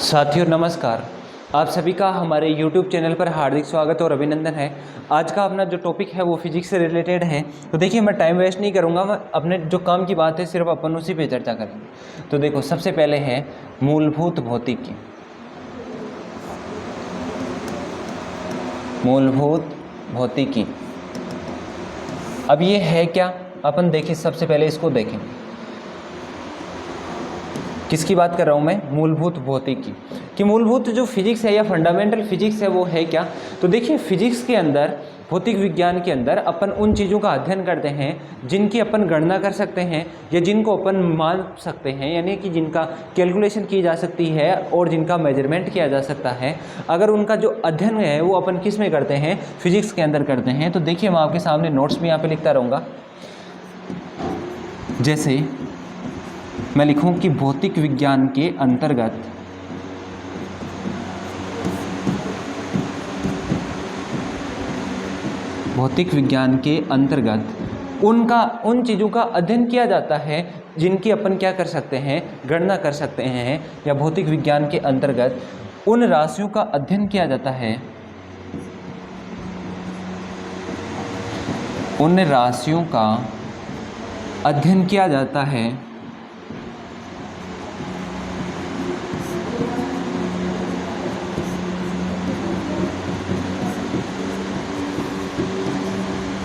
साथियों नमस्कार। आप सभी का हमारे YouTube चैनल पर हार्दिक स्वागत और अभिनंदन है। आज का अपना जो टॉपिक है वो फिजिक्स से रिलेटेड है। तो देखिए मैं टाइम वेस्ट नहीं करूँगा, मैं अपने जो काम की बात है सिर्फ अपन उसी पे चर्चा करेंगे। तो देखो सबसे पहले है मूलभूत भौतिकी। मूलभूत भौतिकी अब ये है क्या, अपन देखिए सबसे पहले इसको देखें। किसकी बात कर रहा हूँ मैं? मूलभूत भौतिकी कि मूलभूत जो फिजिक्स है या फंडामेंटल फिजिक्स है वो है क्या। तो देखिए फिजिक्स के अंदर, भौतिक विज्ञान के अंदर अपन उन चीज़ों का अध्ययन करते हैं जिनकी अपन गणना कर सकते हैं या जिनको अपन मान सकते हैं, यानी कि जिनका कैलकुलेशन की जा सकती है और जिनका मेजरमेंट किया जा सकता है। अगर उनका जो अध्ययन है वो अपन किस में करते हैं? फिजिक्स के अंदर करते हैं। तो देखिए मैं आपके सामने नोट्स भी यहाँ पे लिखता रहूँगा। जैसे मैं लिखूं कि भौतिक विज्ञान के अंतर्गत उन चीज़ों का अध्ययन किया जाता है जिनकी अपन क्या कर सकते हैं? गणना कर सकते हैं। या भौतिक विज्ञान के अंतर्गत उन राशियों का अध्ययन किया जाता है, उन राशियों का अध्ययन किया जाता है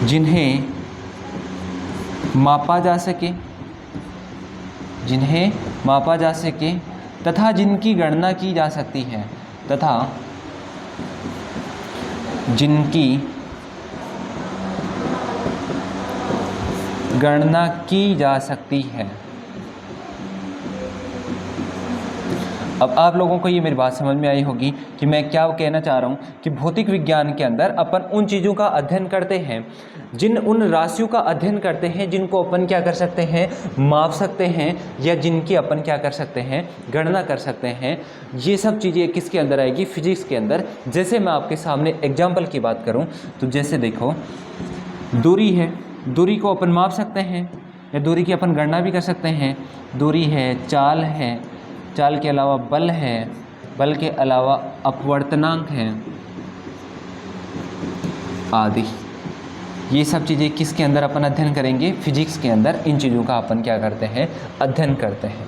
जिन्हें मापा जा सके तथा जिनकी गणना की जा सकती है, अब आप लोगों को ये मेरी बात समझ में आई होगी कि मैं क्या कहना चाह रहा हूँ कि भौतिक विज्ञान के अंदर अपन उन चीज़ों का अध्ययन करते हैं, उन राशियों का अध्ययन करते हैं जिनको अपन क्या कर सकते हैं? माप सकते हैं, या जिनकी अपन क्या कर सकते हैं? गणना कर सकते हैं। ये सब चीज़ें किसके अंदर आएगी? फिजिक्स के अंदर। जैसे मैं आपके सामने एग्जाम्पल की बात करूँ तो जैसे देखो दूरी है, दूरी को अपन माप सकते हैं या दूरी की अपन गणना भी कर सकते हैं। दूरी है, चाल है, चाल के अलावा बल है, बल के अलावा अपवर्तनांक है आदि। ये सब चीज़ें किसके अंदर अपन अध्ययन करेंगे? फिजिक्स के अंदर इन चीज़ों का अपन क्या करते हैं? अध्ययन करते हैं।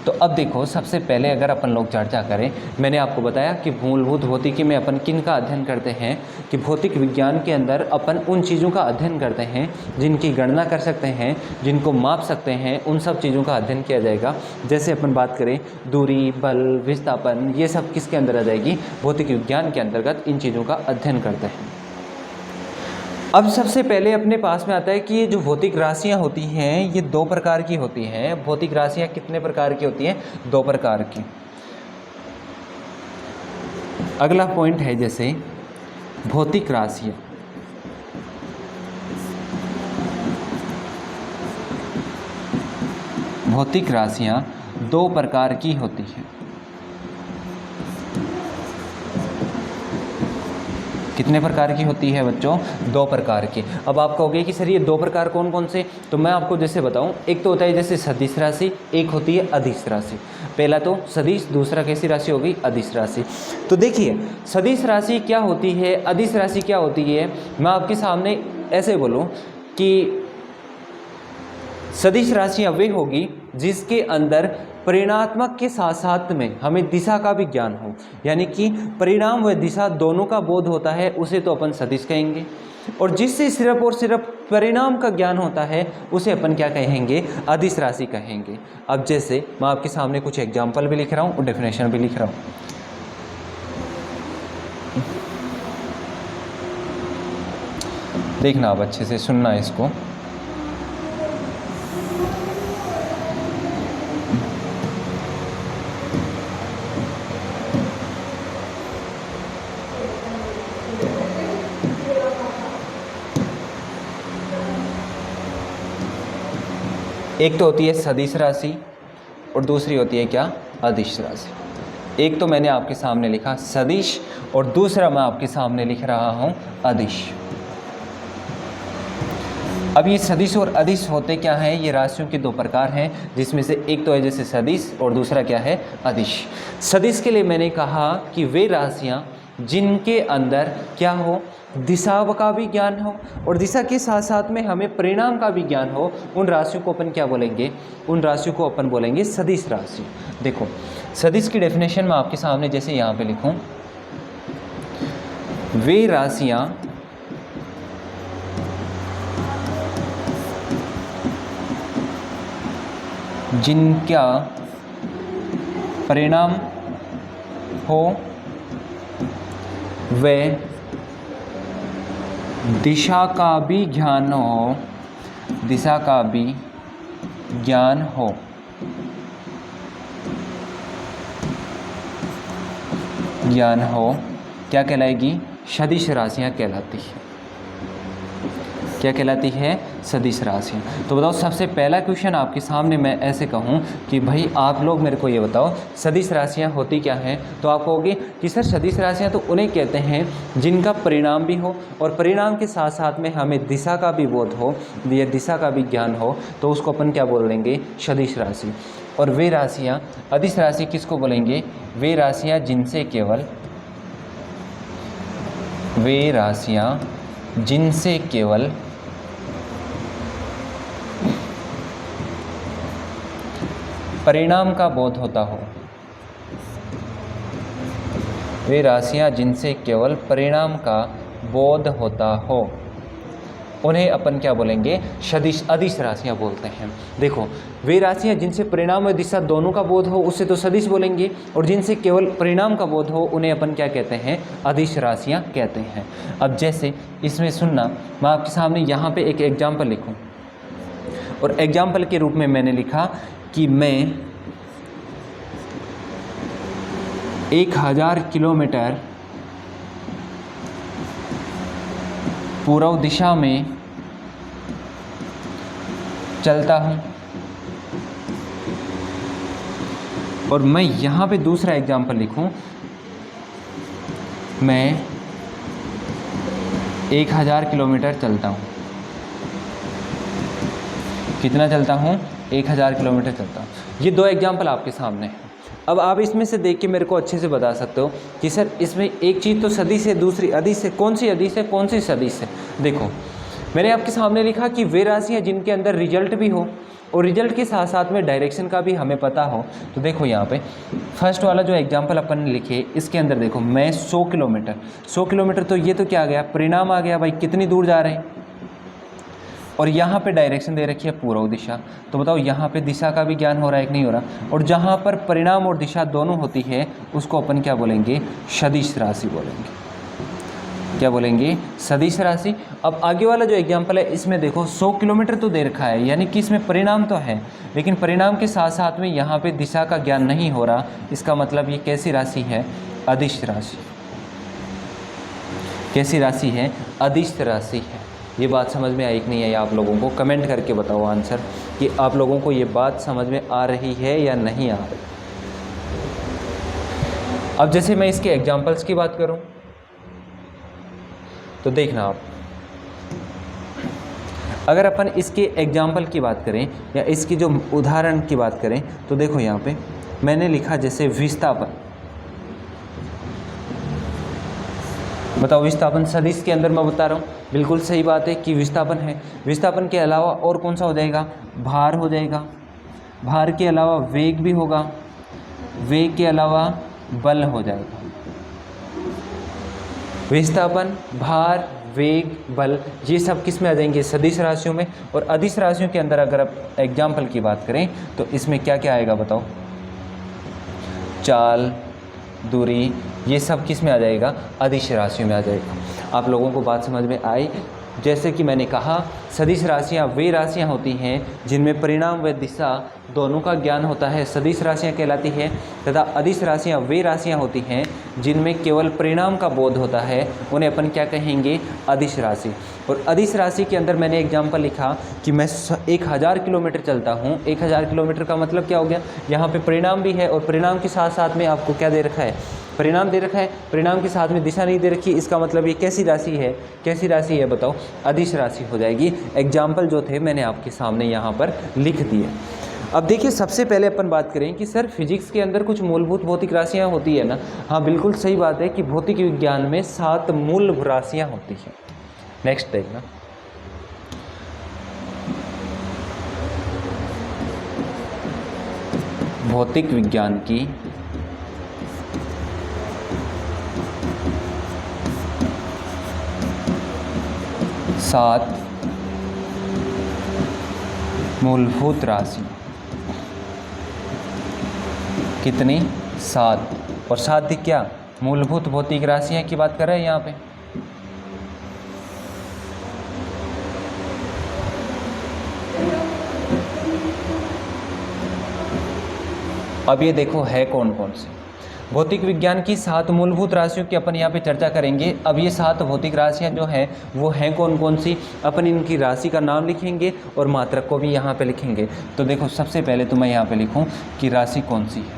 तो अब देखो सबसे पहले अगर अपन लोग चर्चा करें, मैंने आपको बताया कि मूलभूत भौतिकी में अपन किन का अध्ययन करते हैं कि भौतिक विज्ञान के अंदर अपन उन चीज़ों का अध्ययन करते हैं जिनकी गणना कर सकते हैं, जिनको माप सकते हैं, उन सब चीज़ों का अध्ययन किया जाएगा। जैसे अपन बात करें दूरी, बल, विस्थापन, ये सब किसके अंदर आ जाएगी? भौतिक विज्ञान के अंतर्गत इन चीज़ों का अध्ययन करते हैं। अब सबसे पहले अपने पास में आता है कि ये जो भौतिक राशियाँ होती हैं ये दो प्रकार की होती हैं। भौतिक राशियाँ कितने प्रकार की होती हैं? दो प्रकार की। अगला पॉइंट है जैसे भौतिक राशियाँ। भौतिक राशियाँ दो प्रकार की होती हैं। कितने प्रकार की होती है बच्चों? दो प्रकार की। अब आप कहोगे कि सर ये दो प्रकार कौन कौन से? तो मैं आपको जैसे बताऊं, एक तो होता है जैसे सदिश राशि, एक होती है अदिश राशि। पहला तो सदिश, दूसरा कैसी राशि होगी? अदिश राशि। तो देखिए सदिश राशि क्या होती है, अदिश राशि क्या होती है, मैं आपके सामने ऐसे बोलूँ कि सदिश राशियाँ वे होगी जिसके अंदर परिणात्मक के साथ साथ में हमें दिशा का भी ज्ञान हो, यानी कि परिणाम व दिशा दोनों का बोध होता है, उसे तो अपन सदिश कहेंगे। और जिससे सिर्फ और सिर्फ परिणाम का ज्ञान होता है उसे अपन क्या कहेंगे? अदिश राशि कहेंगे। अब जैसे मैं आपके सामने कुछ एग्जाम्पल भी लिख रहा हूँ और डेफिनेशन भी लिख रहा हूँ। देखना आप अच्छे से सुनना इसको। एक तो होती है सदिश राशि और दूसरी होती है क्या? अदिश राशि। एक तो मैंने आपके सामने लिखा सदिश और दूसरा मैं आपके सामने लिख रहा हूं अदिश। अब ये सदिश और अदिश होते क्या हैं, ये राशियों के दो प्रकार हैं, जिसमें से एक तो है जैसे सदिश और दूसरा क्या है, अदिश। सदिश के लिए मैंने कहा कि वे राशियाँ जिनके अंदर क्या हो, दिशा का भी ज्ञान हो और दिशा के साथ साथ में हमें परिणाम का भी ज्ञान हो, उन राशियों को अपन क्या बोलेंगे, उन राशियों को अपन बोलेंगे सदिश राशि। देखो सदिश की डेफिनेशन मैं आपके सामने जैसे यहाँ पे लिखूं, वे राशियाँ जिनका परिणाम हो वे दिशा का भी ज्ञान हो, दिशा का भी ज्ञान हो, ज्ञान हो, क्या कहलाएगी, सदिश राशियाँ कहलाती है। क्या कहलाती है, सदिश राशियाँ। तो बताओ सबसे पहला क्वेश्चन आपके सामने मैं ऐसे कहूँ कि भाई आप लोग मेरे को ये बताओ सदिश राशियाँ होती क्या हैं, तो आप कहोगे कि सर सदिश राशियाँ तो उन्हें कहते हैं जिनका परिणाम भी हो और परिणाम के साथ साथ में हमें दिशा का भी बोध हो या दिशा का भी ज्ञान हो, तो उसको अपन क्या बोल देंगे, सदिश राशि। और वे राशियाँ, अदिश राशि किसको बोलेंगे, वे राशियाँ जिनसे केवल, वे राशियाँ जिनसे केवल परिणाम का बोध होता हो, वे राशियाँ जिनसे केवल परिणाम का बोध होता हो, उन्हें अपन क्या बोलेंगे, सदिश अदिश राशियाँ बोलते हैं। देखो वे राशियाँ जिनसे परिणाम और दिशा दोनों का बोध हो उससे तो सदिश बोलेंगे, और जिनसे केवल परिणाम का बोध हो उन्हें अपन क्या कहते हैं, अदिश राशियाँ कहते हैं। अब जैसे इसमें सुनना, मैं आपके सामने यहाँ पे एक एग्जाम्पल लिखूँ और एग्जाम्पल के रूप में मैंने लिखा कि मैं 1000 किलोमीटर पूर्व दिशा में चलता हूँ, और मैं यहाँ पे दूसरा एग्जाम्पल लिखूँ, मैं 1000 किलोमीटर चलता हूँ, कितना चलता हूँ, 1000 किलोमीटर चलता हूँ। ये दो एग्जाम्पल आपके सामने हैं। अब आप इसमें से देख के मेरे को अच्छे से बता सकते हो कि सर इसमें एक चीज़ तो सदिश है, दूसरी अदिश है, कौन सी अदिश है, कौन सी सदिश है। देखो मैंने आपके सामने लिखा कि वे राशियाँ जिनके अंदर रिजल्ट भी हो और रिजल्ट के साथ साथ में डायरेक्शन का भी हमें पता हो। तो देखो यहाँ पे फर्स्ट वाला जो एग्जांपल अपन ने लिखे, इसके अंदर देखो मैं 100 किलोमीटर, तो ये तो क्या आ गया, परिणाम आ गया भाई, कितनी दूर जा रहे हैं, और यहाँ पे डायरेक्शन दे रखी है पूर्व दिशा। तो बताओ यहाँ पे दिशा का भी ज्ञान हो रहा है कि नहीं हो रहा, और जहाँ पर परिणाम और दिशा दोनों होती है उसको अपन क्या बोलेंगे, सदिश राशि बोलेंगे। क्या बोलेंगे, सदिश राशि। अब आगे वाला जो एग्जाम्पल है इसमें देखो 100 किलोमीटर तो दे रखा है, यानी कि इसमें परिणाम तो है, लेकिन परिणाम के साथ साथ में यहाँ पे दिशा का ज्ञान नहीं हो रहा। इसका मतलब ये कैसी राशि है, अदिश राशि। कैसी राशि है, अदिश राशि है। ये बात समझ में आई कि नहीं आई आप लोगों को, कमेंट करके बताओ आंसर कि आप लोगों को ये बात समझ में आ रही है या नहीं आ रही। अब जैसे मैं इसके एग्जाम्पल्स की बात करूं तो देखना आप, अगर अपन इसके एग्जाम्पल की बात करें या इसकी जो उदाहरण की बात करें तो देखो यहाँ पे मैंने लिखा जैसे विस्थापन। बताओ विस्थापन सदिश के अंदर मैं बता रहा हूँ, बिल्कुल सही बात है कि विस्थापन है। विस्थापन के अलावा और कौन सा हो जाएगा, भार हो जाएगा। भार के अलावा वेग भी होगा, वेग के अलावा बल हो जाएगा। विस्थापन, भार, वेग, बल, ये सब किस में आ जाएंगे, सदिश राशियों में। और अदिश राशियों के अंदर अगर आप एग्जाम्पल की बात करें तो इसमें क्या क्या आएगा बताओ, चाल, दूरी, ये सब किस में आ जाएगा, अदिश राशियों में आ जाएगा। आप लोगों को बात समझ में आई। जैसे कि मैंने कहा सदिश राशियाँ वे राशियाँ होती हैं जिनमें परिणाम व दिशा दोनों का ज्ञान होता है, सदिश राशियाँ कहलाती है। तथा अदिश राशियाँ वे राशियाँ होती हैं जिनमें केवल परिणाम का बोध होता है, उन्हें अपन क्या कहेंगे, अदिश राशि। और अदिश राशि के अंदर मैंने एग्जाम्पल लिखा कि मैं 1000 किलोमीटर चलता हूँ। 1000 किलोमीटर का मतलब क्या हो गया, यहाँ पे परिणाम भी है और परिणाम के साथ साथ में आपको क्या दे रखा है, परिणाम दे रखा है, परिणाम के साथ में दिशा नहीं दे रखी, इसका मतलब ये कैसी राशि है, कैसी राशि है बताओ, अदिश राशि हो जाएगी। एग्जाम्पल जो थे मैंने आपके सामने यहाँ पर लिख दिए। अब देखिए सबसे पहले अपन बात करें कि सर फिजिक्स के अंदर कुछ मूलभूत भौतिक राशियाँ होती है ना। हाँ बिल्कुल सही बात है कि भौतिक विज्ञान में 7 मूल राशियाँ होती हैं। नेक्स्ट देखना, भौतिक विज्ञान की 7 मूलभूत राशि, कितनी 7, और 7 क्या मूलभूत भौतिक राशियाँ की बात कर रहे हैं यहाँ पे। अब ये देखो है कौन कौन से भौतिक विज्ञान की 7 मूलभूत राशियों की अपन यहाँ पे चर्चा करेंगे। अब ये 7 भौतिक राशियाँ जो हैं वो हैं कौन कौन सी, अपन इनकी राशि का नाम लिखेंगे और मात्रक को भी यहाँ पे लिखेंगे। तो देखो सबसे पहले तो मैं यहाँ पे लिखूँ कि राशि कौन सी है,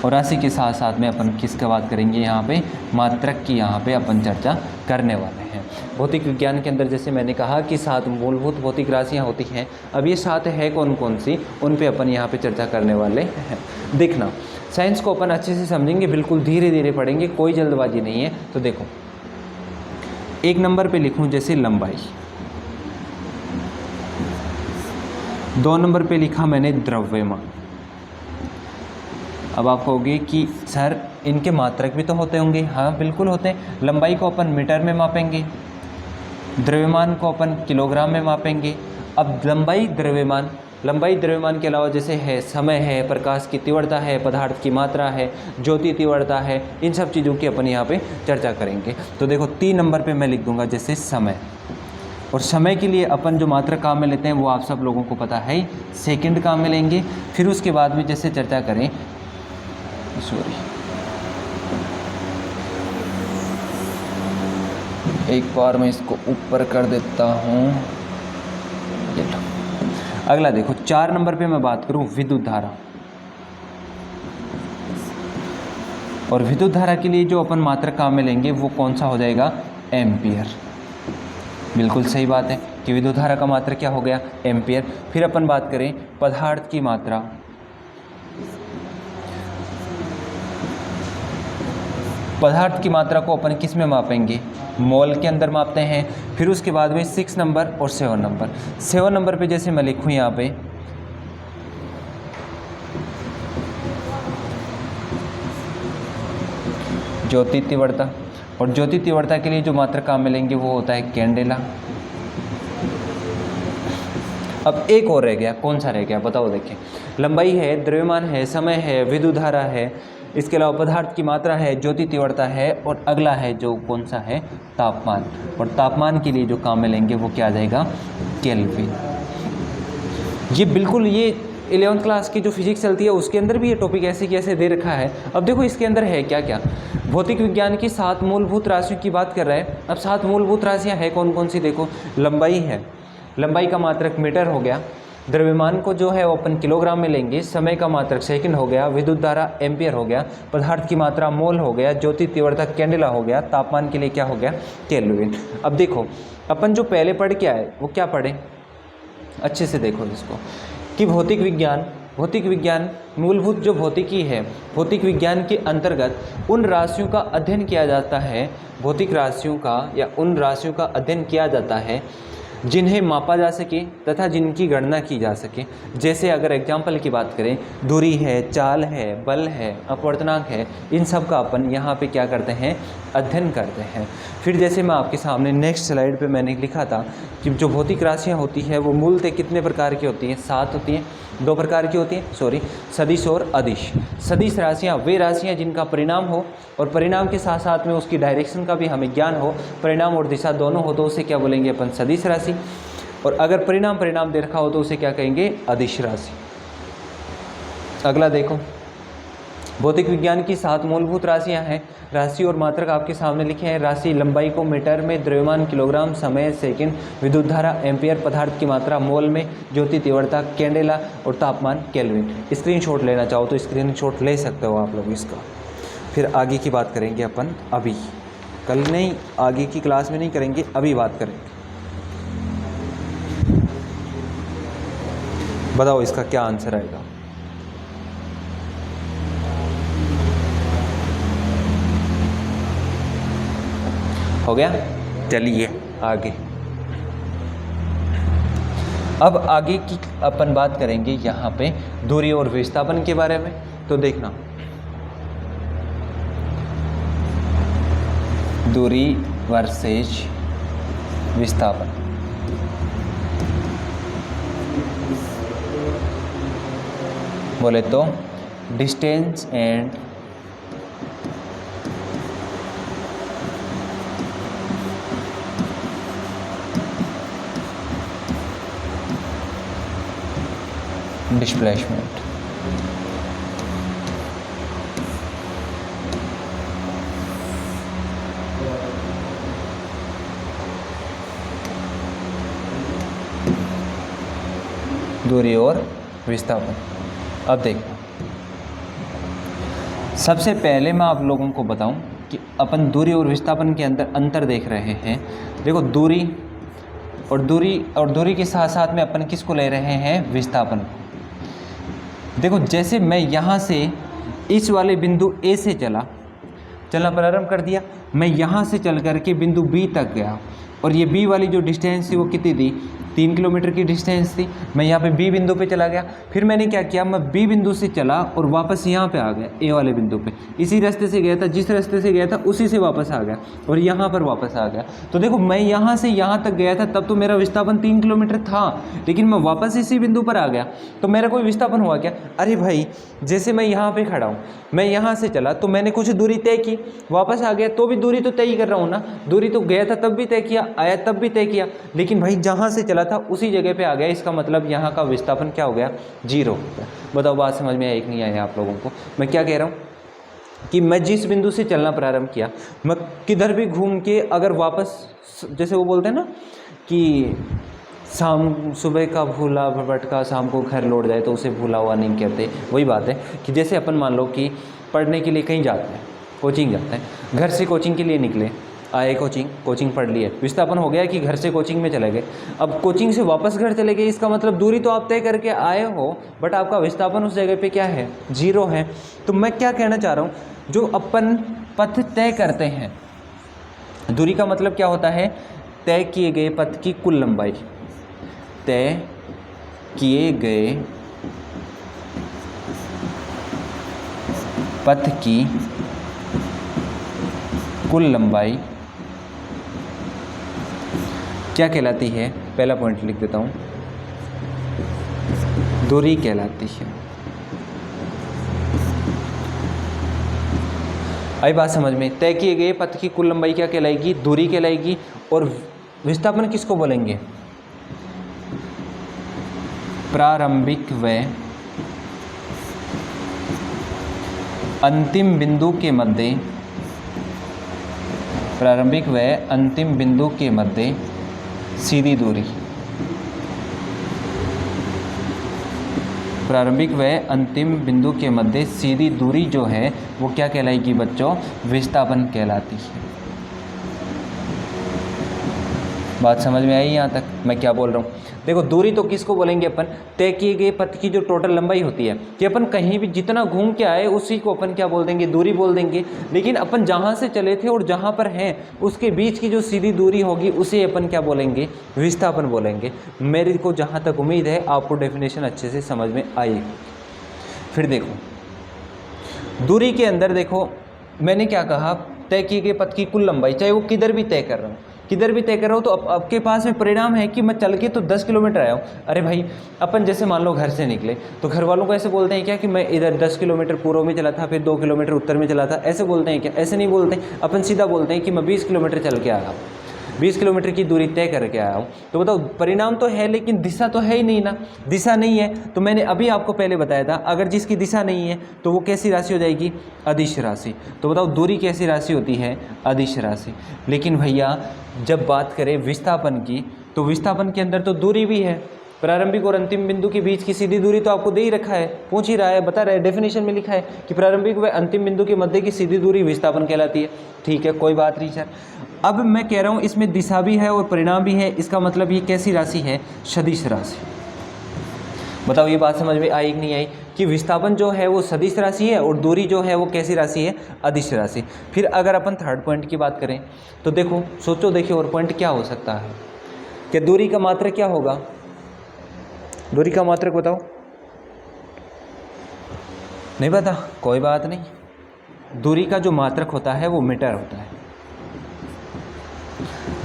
और राशि के साथ साथ में अपन किसका बात करेंगे, यहाँ पे मात्रक की यहाँ पे अपन चर्चा करने वाले हैं। भौतिक विज्ञान के अंदर जैसे मैंने कहा कि 7 मूलभूत भौतिक राशियाँ होती हैं। अब ये 7 है कौन कौन सी, उन पे अपन यहाँ पे चर्चा करने वाले हैं। देखना साइंस को अपन अच्छे से समझेंगे, बिल्कुल धीरे धीरे पढ़ेंगे, कोई जल्दबाजी नहीं है। तो देखो 1 नंबर पे लिखूँ जैसे लंबाई, 2 नंबर पे लिखा मैंने द्रव्यमान। अब आप कहोगे कि सर इनके मात्रक भी तो होते होंगे। हाँ बिल्कुल होते हैं। लंबाई को अपन मीटर में मापेंगे, द्रव्यमान को अपन किलोग्राम में मापेंगे। अब लंबाई द्रव्यमान के अलावा जैसे है समय है, प्रकाश की तीव्रता है, पदार्थ की मात्रा है, ज्योति तीव्रता है, इन सब चीज़ों की अपन यहाँ पे चर्चा करेंगे। तो देखो 3 नंबर पे मैं लिख दूंगा जैसे समय, और समय के लिए अपन जो मात्रक काम में लेते हैं वो आप सब लोगों को पता है, सेकंड काम में लेंगे। फिर उसके बाद में जैसे चर्चा करें, एक बार मैं इसको ऊपर कर देता हूँ। अगला देखो 4 नंबर पे मैं बात करूँ विद्युत धारा, और विद्युत धारा के लिए जो अपन मात्रक काम में लेंगे वो कौन सा हो जाएगा, एम्पियर। बिल्कुल सही बात है कि विद्युत धारा का मात्रक क्या हो गया, एम्पियर। फिर अपन बात करें पदार्थ की मात्रा, पदार्थ की मात्रा को अपन किस में मापेंगे, मोल के अंदर मापते हैं। फिर उसके बाद में 6 नंबर और 7 नंबर। 7 नंबर पे जैसे मैं लिखूँ यहाँ पे ज्योति तीव्रता, और ज्योति तीव्रता के लिए जो मात्रक काम में लेंगे वो होता है कैंडेला। अब एक और रह गया, कौन सा रह गया बताओ। देखिए लंबाई है, द्रव्यमान है, समय है, विद्युत धारा है, इसके अलावा पदार्थ की मात्रा है, ज्योति तीव्रता है, और अगला है जो कौन सा है, तापमान। और तापमान के लिए जो काम में लेंगे वो क्या आ जाएगा, केल्विन। ये बिल्कुल ये 11th क्लास की जो फिजिक्स चलती है उसके अंदर भी ये टॉपिक ऐसे की ऐसे दे रखा है। अब देखो इसके अंदर है क्या क्या, भौतिक विज्ञान की 7 मूलभूत राशियों की बात कर रहे हैं। अब 7 मूलभूत राशियाँ हैं कौन कौन सी, देखो लंबाई है, लंबाई का मात्रक मीटर हो गया, द्रव्यमान को जो है वो अपन किलोग्राम में लेंगे, समय का मात्रक सेकंड हो गया, विद्युत धारा एम्पियर हो गया, पदार्थ की मात्रा मोल हो गया, ज्योति तीव्रता कैंडेला हो गया, तापमान के लिए क्या हो गया, केल्विन। अब देखो अपन जो पहले पढ़ के आए वो क्या पढ़े, अच्छे से देखो इसको, कि भौतिक विज्ञान मूलभूत जो भौतिकी है, भौतिक विज्ञान के अंतर्गत उन राशियों का अध्ययन किया जाता है, भौतिक राशियों का या उन राशियों का अध्ययन किया जाता है जिन्हें मापा जा सके तथा जिनकी गणना की जा सके। जैसे अगर एग्जाम्पल की बात करें, दूरी है, चाल है, बल है, अपवर्तनांक है, इन सब का अपन यहाँ पे क्या करते हैं, अध्ययन करते हैं। फिर जैसे मैं आपके सामने नेक्स्ट स्लाइड पे मैंने लिखा था कि जो भौतिक राशियाँ होती है वो मूलतः कितने प्रकार की होती हैं, 7 होती हैं, 2 प्रकार की होती हैं, सदिश और अदिश। सदिश राशियाँ वे राशियाँ जिनका परिणाम हो और परिणाम के साथ साथ में उसकी डायरेक्शन का भी हमें ज्ञान हो, परिणाम और दिशा दोनों हो तो उसे क्या बोलेंगे अपन, सदिश राशि। और अगर परिणाम दे रखा हो तो उसे क्या कहेंगे, अदिश राशि। अगला देखो भौतिक विज्ञान की 7 मूलभूत राशियां हैं। राशि और मात्रक आपके सामने लिखे हैं। राशि लंबाई को मीटर में, द्रव्यमान किलोग्राम, समय सेकंड, विद्युत धारा एम्पियर, पदार्थ की मात्रा मोल में, ज्योति तीव्रता कैंडेला और तापमान केल्विन। स्क्रीनशॉट लेना चाहो तो स्क्रीनशॉट ले सकते हो आप लोग इसका। फिर आगे की बात करेंगे अपन अभी, कल नहीं, आगे की क्लास में नहीं करेंगे, अभी बात करेंगे। बताओ इसका क्या आंसर आएगा। हो गया, चलिए आगे। अब आगे की अपन बात करेंगे यहाँ पे दूरी और विस्थापन के बारे में। तो देखना, दूरी वर्सेज विस्थापन। बोले तो डिस्टेंस एंड डिस्प्लेसमेंट। दूरी और विस्थापन। अब देखो, सबसे पहले मैं आप लोगों को बताऊं कि अपन दूरी और विस्थापन के अंदर अंतर देख रहे हैं। देखो, दूरी के साथ साथ में अपन किसको ले रहे हैं, विस्थापन को। देखो, जैसे मैं यहाँ से इस वाले बिंदु ए से चलना प्रारंभ कर दिया, मैं यहाँ से चल करके बिंदु बी तक गया, और ये बी वाली जो डिस्टेंस थी वो कितनी थी, 3 किलोमीटर की डिस्टेंस थी। मैं यहाँ पे बी बिंदु पे चला गया, फिर मैंने क्या किया, मैं बी बिंदु से चला और वापस यहाँ पे आ गया, ए वाले बिंदु पे। इसी रास्ते से गया था, जिस रास्ते से गया था उसी से वापस आ गया और यहाँ पर वापस आ गया। तो देखो, मैं यहाँ से यहाँ तक गया था, तब तो मेरा विस्थापन 3 किलोमीटर था, लेकिन मैं वापस इसी बिंदु पर आ गया, तो मेरा कोई विस्थापन हुआ क्या? अरे भाई, जैसे मैं यहाँ पर खड़ा हूँ, मैं यहाँ से चला तो मैंने कुछ दूरी तय की, वापस आ गया तो भी दूरी तो तय ही कर रहा हूँ ना। दूरी तो गया था तब भी तय किया, आया तब भी तय किया, लेकिन भाई जहाँ से चला था उसी जगह पे आ गया। इसका मतलब यहाँ का विस्थापन क्या हो गया, 0 हो गया। बताओ, बात समझ में आया कि नहीं आया आप लोगों को? मैं क्या कह रहा हूँ कि मैं जिस बिंदु से चलना प्रारंभ किया, मैं किधर भी घूम के अगर वापस, जैसे वो बोलते हैं ना कि सुबह का भूला भटका शाम को घर लौट जाए, तो उसे भूला हुआ नहीं कहते। वही बात है कि जैसे अपन मान लो कि पढ़ने के लिए कहीं जाते हैं, कोचिंग जाते हैं, घर से कोचिंग के लिए निकले, आए कोचिंग पढ़ लिए, विस्थापन हो गया कि घर से कोचिंग में चले गए। अब कोचिंग से वापस घर चले गए, इसका मतलब दूरी तो आप तय करके आए हो, बट आपका विस्थापन उस जगह पे क्या है, 0 है। तो मैं क्या कहना चाह रहा हूँ, जो अपन पथ तय करते हैं, दूरी का मतलब क्या होता है, तय किए गए पथ की कुल लंबाई। तय किए गए पथ की कुल लंबाई क्या कहलाती है? पहला पॉइंट लिख देता हूँ, दूरी कहलाती है। आई बात समझ में? तय किए गए पथ की कुल लंबाई क्या कहलाएगी, दूरी कहलाएगी। और विस्थापन किसको बोलेंगे? प्रारंभिक व अंतिम बिंदु के मध्य, प्रारंभिक व अंतिम बिंदु के मध्य सीधी दूरी। प्रारंभिक व अंतिम बिंदु के मध्य सीधी दूरी जो है वो क्या कहलाएगी बच्चों? विस्थापन कहलाती है। बात समझ में आई यहाँ तक मैं क्या बोल रहा हूँ? देखो, दूरी तो किसको बोलेंगे अपन? तय किए गए पथ की जो टोटल लंबाई होती है, कि अपन कहीं भी जितना घूम के आए उसी को अपन क्या बोल देंगे? दूरी बोल देंगे। लेकिन अपन जहाँ से चले थे और जहाँ पर हैं उसके बीच की जो सीधी दूरी होगी उसे अपन क्या बोलेंगे? विस्थापन बोलेंगे। मेरे को जहाँ तक उम्मीद है आपको डेफिनेशन अच्छे से समझ में आएगी। फिर देखो, दूरी के अंदर देखो, मैंने क्या कहा, तय किए गए पथ की कुल लंबाई, चाहे वो किधर भी तय कर रहा हूँ, किधर भी तय कर रहा हूँ, तो अब आपके पास में परिणाम है कि मैं चल के तो 10 किलोमीटर आया हूँ। अरे भाई, अपन जैसे मान लो घर से निकले तो घर वालों को ऐसे बोलते हैं क्या कि मैं इधर 10 किलोमीटर पूर्व में चला था, फिर 2 किलोमीटर उत्तर में चला था, ऐसे बोलते हैं क्या? ऐसे नहीं बोलते। अपन सीधा बोलते हैं कि मैं 20 किलोमीटर चल के आया। 20 किलोमीटर की दूरी तय करके आया हूँ, तो बताओ परिणाम तो है लेकिन दिशा तो है ही नहीं ना, दिशा नहीं है। तो मैंने अभी आपको पहले बताया था अगर जिसकी दिशा नहीं है तो वो कैसी राशि हो जाएगी, अदिश राशि। तो बताओ दूरी कैसी राशि होती है, अदिश राशि। लेकिन भैया जब बात करें विस्थापन की, तो विस्थापन के अंदर तो दूरी भी है, प्रारंभिक और अंतिम बिंदु के बीच की सीधी दूरी तो आपको दे ही रखा है, पूछ ही रहा है, बता रहा है, डेफिनेशन में लिखा है कि प्रारंभिक व अंतिम बिंदु के मध्य की सीधी दूरी विस्थापन कहलाती है। ठीक है, कोई बात नहीं सर। अब मैं कह रहा हूँ इसमें दिशा भी है और परिणाम भी है, इसका मतलब ये कैसी राशि है, सदिश राशि। बताओ ये बात समझ में आई कि नहीं आई कि विस्थापन जो है वो सदिश राशि है और दूरी जो है वो कैसी राशि है, अदिश राशि। फिर अगर अपन थर्ड पॉइंट की बात करें तो देखो, सोचो देखिए और पॉइंट क्या हो सकता है, कि दूरी का मात्रक क्या होगा, दूरी का मात्रक बताओ, नहीं पता, कोई बात नहीं। दूरी का जो मात्रक होता है वो मीटर होता है।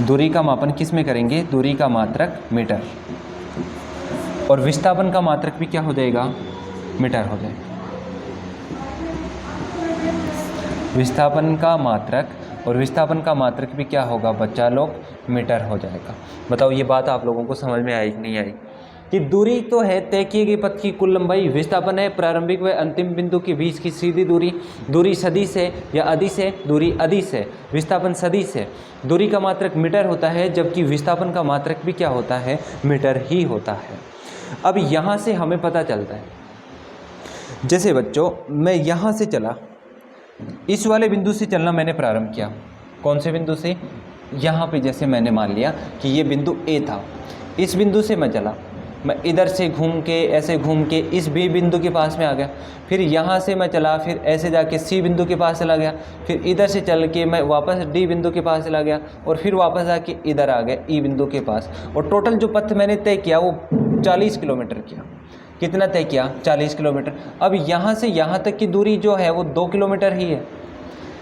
दूरी का मापन किस में करेंगे, दूरी का मात्रक मीटर, और विस्थापन का मात्रक भी क्या हो जाएगा, मीटर हो जाएगा। विस्थापन का मात्रक और विस्थापन का मात्रक भी क्या होगा बच्चा लोग, मीटर हो जाएगा। बताओ ये बात आप लोगों को समझ में आई कि नहीं आई, कि दूरी तो है तय किए गए पथ की कुल लंबाई, विस्थापन है प्रारंभिक व अंतिम बिंदु के बीच की सीधी दूरी, दूरी सदिश है या अदिश है, दूरी अदिश है, विस्थापन सदिश है, दूरी का मात्रक मीटर होता है, जबकि विस्थापन का मात्रक भी क्या होता है, मीटर ही होता है। अब यहाँ से हमें पता चलता है, जैसे बच्चों मैं यहाँ से चला, इस वाले बिंदु से चलना मैंने प्रारंभ किया, कौन से बिंदु से, यहाँ पे जैसे मैंने मान लिया कि ये बिंदु ए था, इस बिंदु से मैं चला, मैं इधर से घूम के ऐसे घूम के इस बी बिंदु के पास में आ गया, फिर यहाँ से मैं चला, फिर ऐसे जाके सी बिंदु के पास चला गया, फिर इधर से चल के मैं वापस डी बिंदु के पास चला गया, और फिर वापस आके इधर आ गया ई बिंदु के पास, और टोटल जो पथ मैंने तय किया वो 40 किलोमीटर किया। कितना तय किया, 40 किलोमीटर। अब यहाँ से यहाँ तक की दूरी जो है वो 2 किलोमीटर ही है।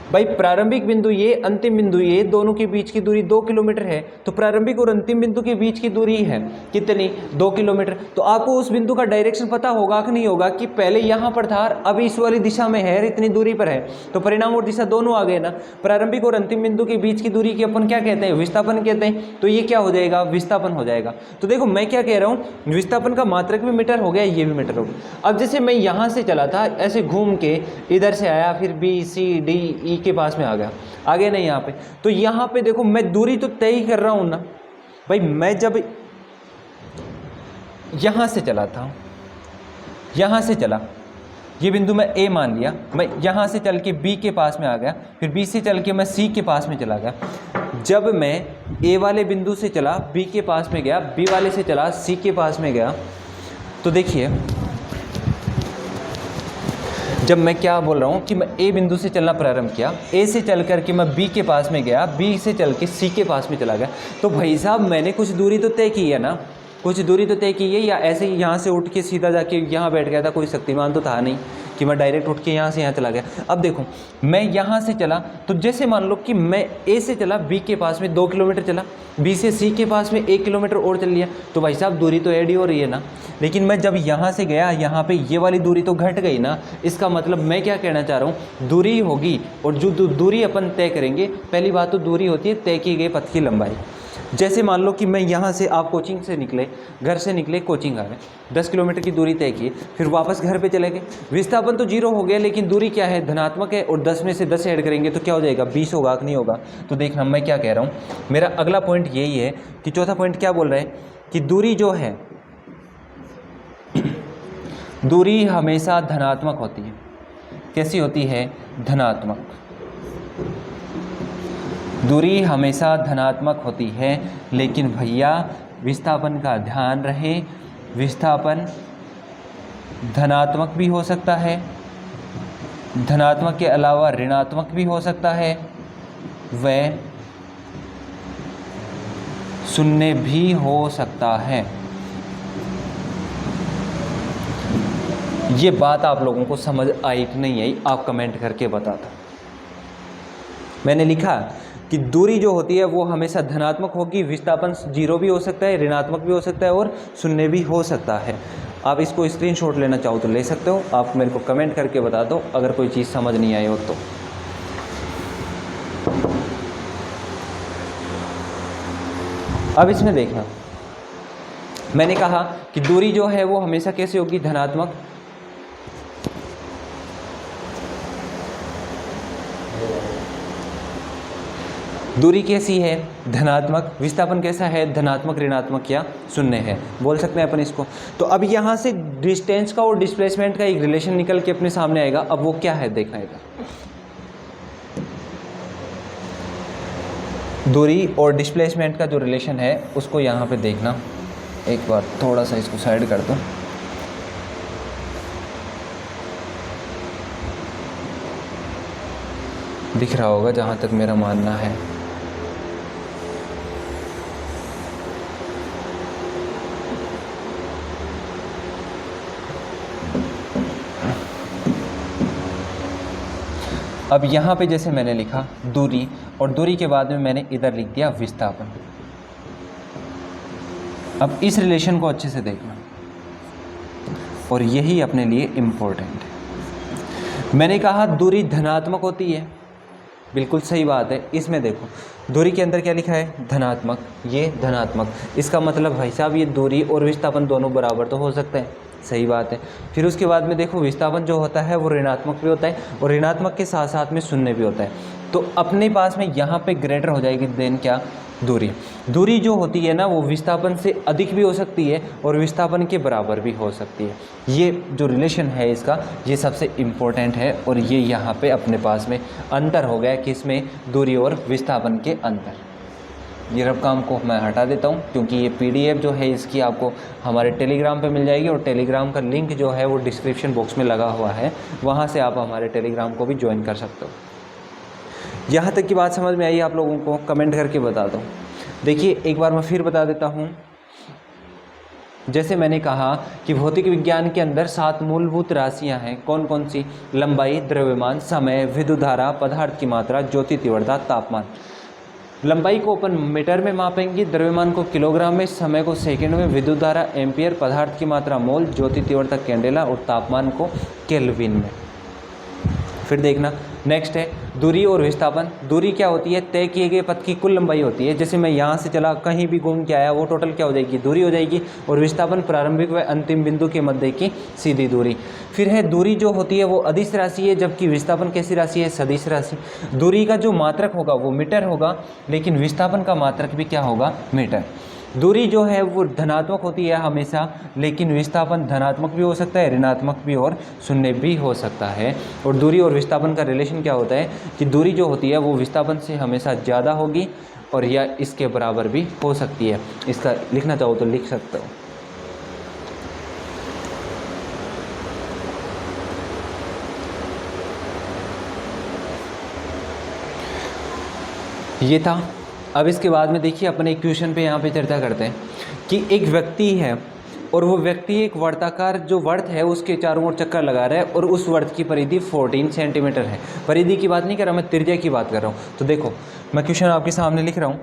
भाई प्रारंभिक बिंदु ये, अंतिम बिंदु ये, दोनों के बीच की दूरी 2 किलोमीटर है, तो प्रारंभिक और अंतिम बिंदु के बीच की दूरी है कितनी, 2 किलोमीटर। तो आपको उस बिंदु का डायरेक्शन पता होगा कि नहीं होगा, कि पहले यहाँ पर था, अब इस वाली दिशा में है, इतनी दूरी पर है, तो परिणाम और दिशा दोनों आ गए ना। प्रारंभिक और अंतिम बिंदु के बीच की दूरी की अपन क्या कहते हैं, विस्थापन कहते हैं, तो ये क्या हो जाएगा, विस्थापन हो जाएगा। तो देखो मैं क्या कह रहा हूँ, विस्थापन का मात्रक भी मीटर हो गया, ये भी मीटर हो गया। अब जैसे मैं यहाँ से चला था, ऐसे घूम के इधर से आया, फिर बी सी डी ई के पास में आ गया, आगे नहीं यहाँ पे, तो यहाँ पे देखो मैं दूरी तो तय ही कर रहा हूँ ना। भाई मैं जब यहाँ से चला था, यहाँ से चला, ये बिंदु मैं ए मान लिया, मैं यहाँ से चल के बी के पास में आ गया, फिर बी से चल के मैं सी के पास में चला गया। जब मैं ए वाले बिंदु से चला बी के पास में गया, बी वाले से चला सी के पास में गया, तो देखिए जब मैं क्या बोल रहा हूँ कि मैं ए बिंदु से चलना प्रारंभ किया, ए से चल करके मैं बी के पास में गया, बी से चल के सी के पास में चला गया, तो भाई साहब मैंने कुछ दूरी तो तय की है ना, कुछ दूरी तो तय की है, या ऐसे ही यहाँ से उठ के सीधा जाके यहाँ बैठ गया था, कोई शक्तिमान तो था नहीं कि मैं डायरेक्ट उठ के यहाँ से यहाँ चला गया। अब देखो मैं यहाँ से चला, तो जैसे मान लो कि मैं ए से चला बी के पास में 2 किलोमीटर चला, बी से सी के पास में 1 किलोमीटर और चल लिया, तो भाई साहब दूरी तो ऐड ही हो रही है ना। लेकिन मैं जब यहाँ से गया, यहाँ पे ये वाली दूरी तो घट गई ना। इसका मतलब मैं क्या कहना चाह रहा हूँ, दूरी होगी, और जो दूरी अपन तय करेंगे, पहली बात तो दूरी होती है तय की गई पथ की लंबाई। जैसे मान लो कि मैं यहाँ से, आप कोचिंग से निकले, घर से निकले, कोचिंग आ गए, 10 किलोमीटर की दूरी तय की, फिर वापस घर पे चले गए, विस्थापन तो 0 हो गया, लेकिन दूरी क्या है, धनात्मक है, और 10 में से 10 ऐड करेंगे तो क्या हो जाएगा, 20 होगा कि नहीं होगा। तो देखना मैं क्या कह रहा हूँ, मेरा अगला पॉइंट यही है कि चौथा पॉइंट क्या बोल रहा है कि दूरी जो है, दूरी हमेशा धनात्मक होती है। कैसी होती है, धनात्मक। दूरी हमेशा धनात्मक होती है, लेकिन भैया विस्थापन का ध्यान रहे, विस्थापन धनात्मक भी हो सकता है, धनात्मक के अलावा ऋणात्मक भी हो सकता है, वह शून्य भी हो सकता है। ये बात आप लोगों को समझ आई कि नहीं आई, आप कमेंट करके बता दो। मैंने लिखा कि दूरी जो होती है वो हमेशा धनात्मक होगी, विस्थापन 0 भी हो सकता है, ऋणात्मक भी हो सकता है, और शून्य भी हो सकता है। आप इसको स्क्रीनशॉट लेना चाहो तो ले सकते हो, आप मेरे को कमेंट करके बता दो अगर कोई चीज़ समझ नहीं आई हो तो। अब इसमें देखना, मैंने कहा कि दूरी जो है वो हमेशा कैसे होगी, धनात्मक। दूरी कैसी है, धनात्मक। विस्थापन कैसा है, धनात्मक, ऋणात्मक या शून्य है, बोल सकते हैं अपन इसको। तो अब यहाँ से डिस्टेंस का और डिस्प्लेसमेंट का एक रिलेशन निकल के अपने सामने आएगा। अब वो क्या है देखना है, दूरी और डिस्प्लेसमेंट का जो रिलेशन है उसको यहाँ पे देखना। एक बार थोड़ा सा इसको साइड कर दो। दिख रहा होगा जहाँ तक मेरा मानना है। अब यहाँ पे जैसे मैंने लिखा दूरी, और दूरी के बाद में मैंने इधर लिख दिया विस्थापन। अब इस रिलेशन को अच्छे से देखना, और यही अपने लिए इम्पोर्टेंट है। मैंने कहा दूरी धनात्मक होती है, बिल्कुल सही बात है। इसमें देखो दूरी के अंदर क्या लिखा है, धनात्मक, ये धनात्मक। इसका मतलब भाई साहब ये दूरी और विस्थापन दोनों बराबर तो हो सकते हैं, सही बात है। फिर उसके बाद में देखो विस्थापन जो होता है वो ऋणात्मक भी होता है, और ऋणात्मक के साथ साथ में शून्य भी होता है। तो अपने पास में यहाँ पे ग्रेटर हो जाएगी देन क्या, दूरी। दूरी जो होती है ना वो विस्थापन से अधिक भी हो सकती है और विस्थापन के बराबर भी हो सकती है। ये जो रिलेशन है इसका, ये सबसे इम्पोर्टेंट है। और ये यहाँ पे अपने पास में अंतर हो गया कि इसमें दूरी और विस्थापन के अंतर। ये रफ काम को मैं हटा देता हूँ, क्योंकि ये PDF जो है इसकी आपको हमारे टेलीग्राम पे मिल जाएगी, और टेलीग्राम का लिंक जो है वो डिस्क्रिप्शन बॉक्स में लगा हुआ है, वहाँ से आप हमारे टेलीग्राम को भी ज्वाइन कर सकते हो। यहाँ तक की बात समझ में आई आप लोगों को, कमेंट करके बता दो। देखिए एक बार मैं फिर बता देता हूँ। जैसे मैंने कहा कि भौतिक विज्ञान के अंदर 7 मूलभूत राशियाँ हैं। कौन कौन सी, लंबाई, द्रव्यमान, समय, विद्युत धारा, पदार्थ की मात्रा, ज्योति तीव्रता, तापमान। लंबाई को अपन मीटर में मापेंगे, द्रव्यमान को किलोग्राम में, समय को सेकंड में, विद्युत धारा एम्पियर, पदार्थ की मात्रा मोल, ज्योति तीव्रता कैंडेला, और तापमान को केल्विन में। फिर देखना नेक्स्ट है दूरी और विस्थापन। दूरी क्या होती है, तय किए गए पथ की कुल लंबाई होती है। जैसे मैं यहाँ से चला, कहीं भी घूम के आया, वो टोटल क्या हो जाएगी, दूरी हो जाएगी। और विस्थापन प्रारंभिक व अंतिम बिंदु के मध्य की सीधी दूरी। फिर है दूरी जो होती है वो अदिश राशि है, जबकि विस्थापन कैसी राशि है, सदिश राशि। दूरी का जो मात्रक होगा वो मीटर होगा, लेकिन विस्थापन का मात्रक भी क्या होगा, मीटर। दूरी जो है वो धनात्मक होती है हमेशा, लेकिन विस्थापन धनात्मक भी हो सकता है, ऋणात्मक भी और शून्य भी हो सकता है। और दूरी और विस्थापन का रिलेशन क्या होता है कि दूरी जो होती है वो विस्थापन से हमेशा ज़्यादा होगी, और या इसके बराबर भी हो सकती है। इसका लिखना चाहो तो लिख सकते हो। ये था। अब इसके बाद में देखिए अपने इक्वेशन पे यहाँ पे चर्चा करते हैं कि एक व्यक्ति है, और वो व्यक्ति एक वर्ताकार जो वर्त है उसके चारों ओर चक्कर लगा रहा है, और उस वर्त की परिधि 14 सेंटीमीटर है। परिधि की बात नहीं कर रहा मैं, त्रिज्या की बात कर रहा हूँ। तो देखो मैं क्वेश्चन आपके सामने लिख रहा हूँ।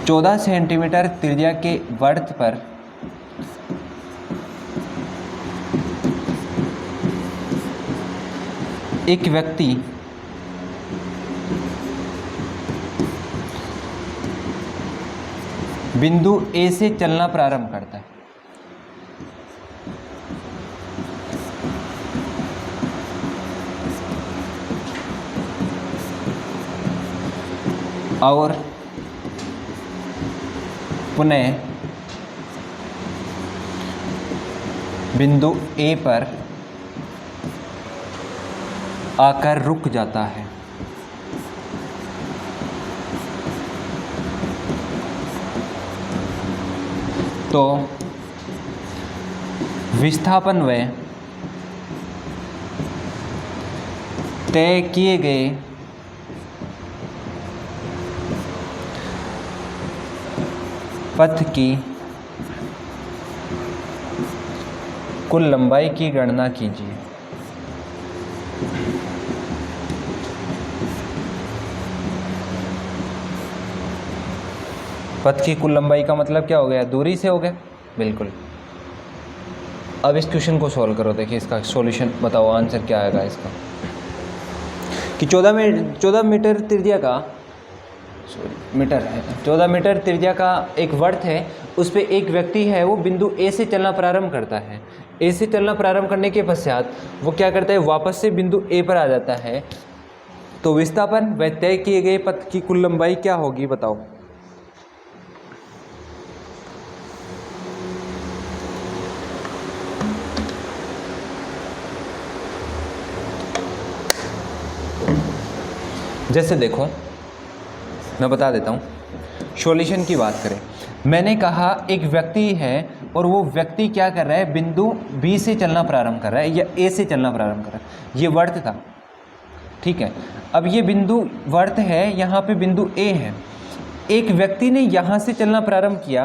चौदह सेंटीमीटर त्रिज्या के वर्त पर एक व्यक्ति बिंदु A से चलना प्रारंभ करता है। और पुनः बिंदु A पर आकर रुक जाता है। तो विस्थापन व तय किए गए पथ की कुल लंबाई की गणना कीजिए। पथ की कुल लंबाई का मतलब क्या हो गया, दूरी से हो गया, बिल्कुल। अब इस क्वेश्चन को सॉल्व करो, देखिए इसका सॉल्यूशन बताओ, आंसर क्या आएगा इसका। कि 14 मीटर त्रिज्या का, सॉरी मीटर है, 14 मीटर त्रिज्या का एक वर्त है, उस पे एक व्यक्ति है, वो बिंदु ए से चलना प्रारंभ करता है। ए से चलना प्रारंभ करने के पश्चात वो क्या करता है, वापस से बिंदु ए पर आ जाता है। तो विस्थापन व तय किए गए पथ की कुल लंबाई क्या होगी बताओ। जैसे देखो मैं बता देता हूँ, सॉल्यूशन की बात करें, मैंने कहा एक व्यक्ति है और वो व्यक्ति क्या कर रहा है, बिंदु बी से चलना प्रारंभ कर रहा है या ए से चलना प्रारंभ कर रहा है, ये वर्त था, ठीक है। अब ये बिंदु वर्त है, यहाँ पे बिंदु ए है, एक व्यक्ति ने यहाँ से चलना प्रारंभ किया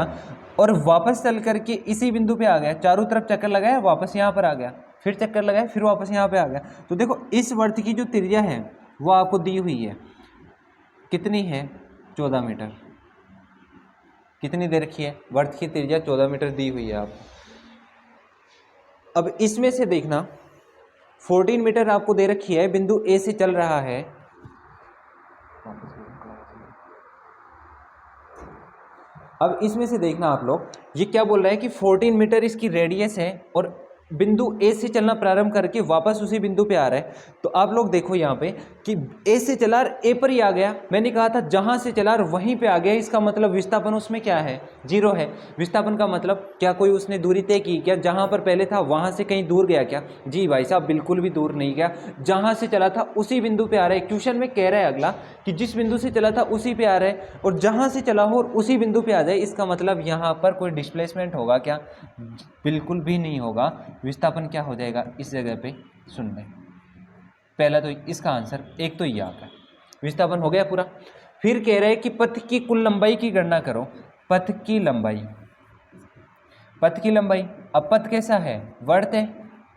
और वापस चल करके इसी बिंदु पे आ गया, चारों तरफ चक्कर लगाया, वापस यहाँ पर आ गया, फिर चक्कर लगाया, फिर वापस यहाँ पे आ गया। तो देखो इस वर्त की जो त्रिज्या है वो आपको दी हुई है, कितनी है, 14 मीटर। कितनी दे रखी है, वर्त की त्रिज्या 14 मीटर दी हुई है आपको। अब इसमें से देखना 14 मीटर आपको दे रखी है, बिंदु ए से चल रहा है, अब इसमें से देखना आप लोग, ये क्या बोल रहा है कि 14 मीटर इसकी रेडियस है और बिंदु ए से चलना प्रारंभ करके वापस उसी बिंदु पे आ रहा है। तो आप लोग देखो यहाँ पे कि ए से चला ए पर ही आ गया, मैंने कहा था जहाँ से चला वहीं पे आ गया, इसका मतलब विस्थापन उसमें क्या है, 0 है। विस्थापन का मतलब क्या कोई उसने दूरी तय की क्या, जहाँ पर पहले था वहाँ से कहीं दूर गया क्या, जी भाई साहब बिल्कुल भी दूर नहीं गया, जहाँ से चला था उसी बिंदु पे आ रहा है। क्वेश्चन में कह रहा है अगला कि जिस बिंदु से चला था उसी पे आ रहा है, और जहाँ से चला हो और उसी बिंदु पे आ जाए, इसका मतलब यहाँ पर कोई डिस्प्लेसमेंट होगा क्या, बिल्कुल भी नहीं होगा। विस्थापन क्या हो जाएगा इस जगह पे, सुन लें पहला तो इसका आंसर एक तो ये आता है, विस्थापन हो गया पूरा। फिर कह रहे हैं कि पथ की कुल लंबाई की गणना करो, पथ की लंबाई, पथ की लंबाई, अब पथ कैसा है, वर्त है,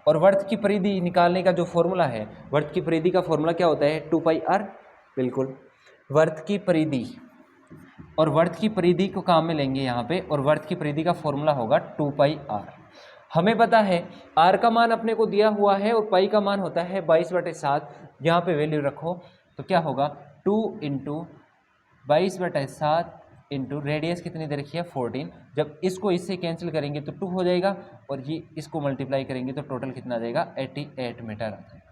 और वर्त की परिधि निकालने का जो फॉर्मूला है, वर्त की परिधि का फॉर्मूला क्या होता है, 2πr, बिल्कुल वर्त की परिधि, और वर्त की परिधि को काम में लेंगे यहाँ पे, और वर्त की परिधि का फॉर्मूला होगा 2πr। हमें पता है r का मान अपने को दिया हुआ है और पाई का मान होता है 22/7, यहाँ पे वैल्यू रखो तो क्या होगा 2 × 22/7 इंटू रेडियस कितनी दे रखी है 14, जब इसको इससे कैंसिल करेंगे तो 2 हो जाएगा, और ये इसको मल्टीप्लाई करेंगे तो टोटल कितना आ जाएगा 88 मीटर आ जाएगा।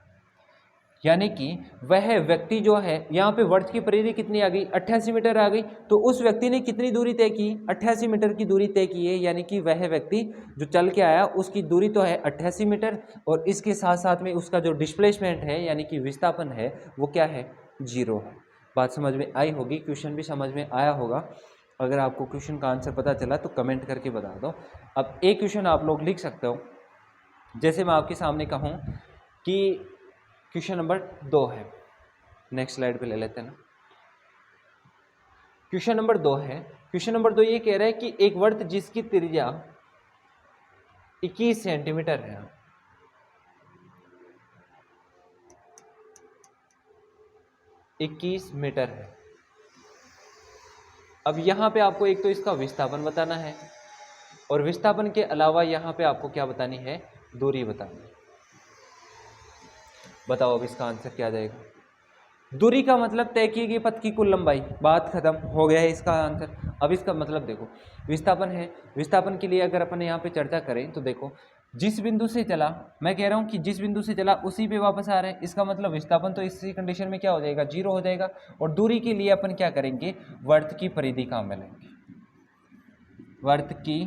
यानी कि वह व्यक्ति जो है, यहाँ पे वर्त की परिधि कितनी आ गई 88 मीटर आ गई, तो उस व्यक्ति ने कितनी दूरी तय की, 88 मीटर की दूरी तय की है। यानी कि वह व्यक्ति जो चल के आया उसकी दूरी तो है 88 मीटर, और इसके साथ साथ में उसका जो डिस्प्लेसमेंट है यानी कि विस्थापन है वो क्या है, 0 है। बात समझ में आई होगी, क्वेश्चन भी समझ में आया होगा। अगर आपको क्वेश्चन का आंसर पता चला तो कमेंट करके बता दो। अब एक क्वेश्चन आप लोग लिख सकते हो, जैसे मैं आपके सामने कहूँ कि क्वेश्चन नंबर 2 है, नेक्स्ट स्लाइड पे ले लेते हैं ना। क्वेश्चन नंबर 2 है, क्वेश्चन नंबर 2 ये कह रहा है कि एक वर्त जिसकी त्रिज्या 21 सेंटीमीटर है, 21 मीटर है। अब यहाँ पे आपको एक तो इसका विस्थापन बताना है, और विस्थापन के अलावा यहाँ पे आपको क्या बतानी है, दूरी बतानी है। बताओ अब इसका आंसर क्या जाएगा। दूरी का मतलब तय की गई पथ की कुल लंबाई, बात खत्म हो गया है इसका आंसर। अब इसका मतलब देखो, विस्थापन है, विस्थापन के लिए अगर अपन यहाँ पे चर्चा करें तो देखो जिस बिंदु से चला, मैं कह रहा हूँ कि जिस बिंदु से चला उसी पे वापस आ रहा है, इसका मतलब विस्थापन तो इसी कंडीशन में क्या हो जाएगा, 0 हो जाएगा। और दूरी के लिए अपन क्या करेंगे, वर्त की परिधि काम में लेंगे, वर्त की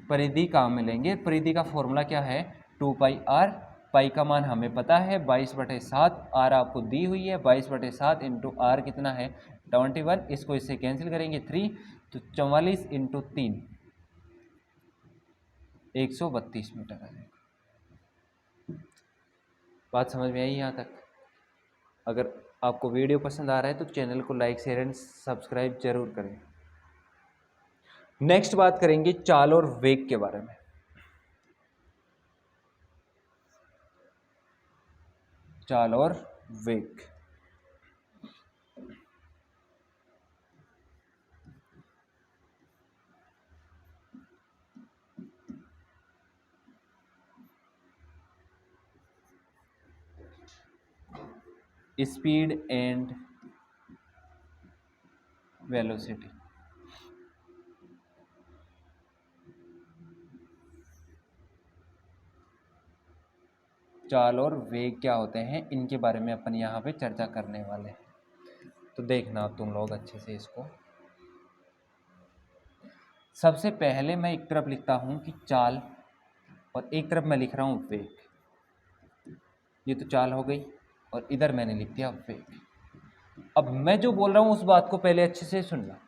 परिधि काम में लेंगे। परिधि का फॉर्मूला क्या है, 2πr, पाई का मान हमें पता है 22/7, आर आपको दी हुई है 22/7 इंटू आर कितना है 21, इसको इससे कैंसिल करेंगे 3, तो 44 इंटू 3 132 मीटर आ जाएगा। बात समझ में आई यहाँ तक। अगर आपको वीडियो पसंद आ रहा है तो चैनल को लाइक शेयर एंड सब्सक्राइब जरूर करें। नेक्स्ट बात करेंगे चाल और वेग के बारे में। चाल और वेग, स्पीड एंड वेलोसिटी। चाल और वेग क्या होते हैं, इनके बारे में अपन यहाँ पे चर्चा करने वाले हैं। तो देखना आप तुम लोग अच्छे से इसको। सबसे पहले मैं एक तरफ लिखता हूँ कि चाल, और एक तरफ मैं लिख रहा हूँ वेग। ये तो चाल हो गई, और इधर मैंने लिख दिया वेग। अब मैं जो बोल रहा हूँ उस बात को पहले अच्छे से सुनना।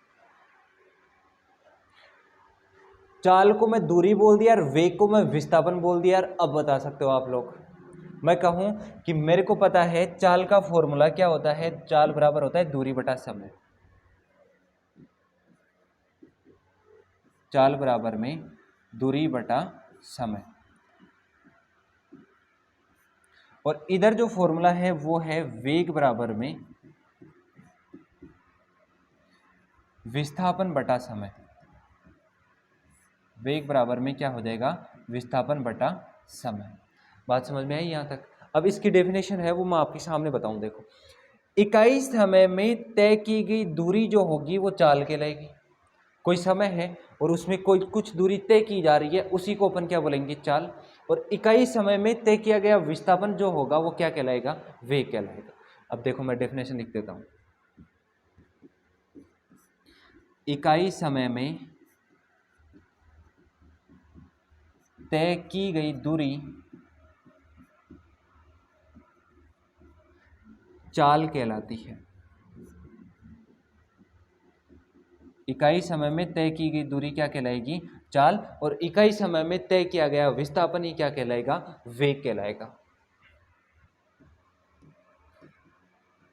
चाल को मैं दूरी बोल दिया और वेग को मैं विस्थापन बोल दिया। और अब बता सकते हो आप लोग, मैं कहूं कि मेरे को पता है चाल का फॉर्मूला क्या होता है। चाल बराबर होता है दूरी बटा समय। चाल बराबर में दूरी बटा समय। और इधर जो फॉर्मूला है वो है वेग बराबर में विस्थापन बटा समय। वेग बराबर में क्या हो जाएगा, विस्थापन बटा समय। बात समझ में आई यहाँ तक। अब इसकी डेफिनेशन है वो मैं आपके सामने बताऊं। देखो, इकाई समय में तय की गई दूरी जो होगी वो चाल कहलाएगी। कोई समय है और उसमें कोई कुछ दूरी तय की जा रही है, उसी को अपन क्या बोलेंगे, चाल। और इकाई समय में तय किया गया विस्थापन जो होगा वो क्या कहलाएगा, वेग कहलाएगा। अब देखो मैं डेफिनेशन लिख देता हूं। इकाई समय में तय की गई दूरी चाल कहलाती है। इकाई समय में तय की गई दूरी क्या कहलाएगी, चाल। और इकाई समय में तय किया गया विस्थापन ही क्या कहलाएगा, वेग कहलाएगा।